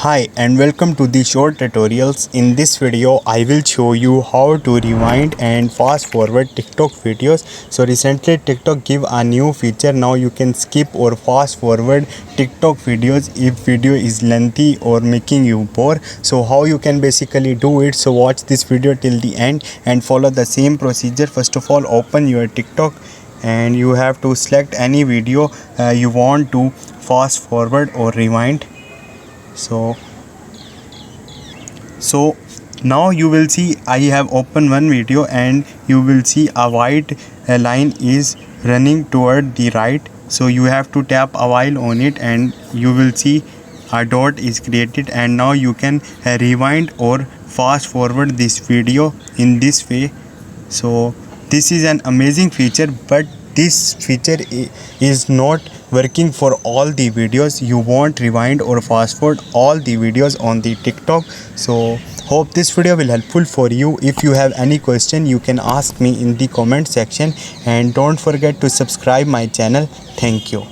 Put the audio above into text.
Hi and welcome to the short tutorials. In this video I will show you how to rewind and fast forward TikTok videos. So recently TikTok give a new feature. Now you can skip or fast forward TikTok videos if video is lengthy or making you bored. So how you can basically do it, so watch this video till the end and follow the same procedure. First of all, open your TikTok and you have to select any video you want to fast forward or rewind. So now you will see I have opened one video and you will see a white line is running toward the right. So you have to tap a while on it and you will see a dot is created, and now you can rewind or fast forward this video in this way. So this is an amazing feature, but this feature is not working for all the videos. You won't rewind or fast forward all the videos on the TikTok. So hope this video will helpful for you. If you have any question, you can ask me in the comment section, and don't forget to subscribe my channel. Thank you.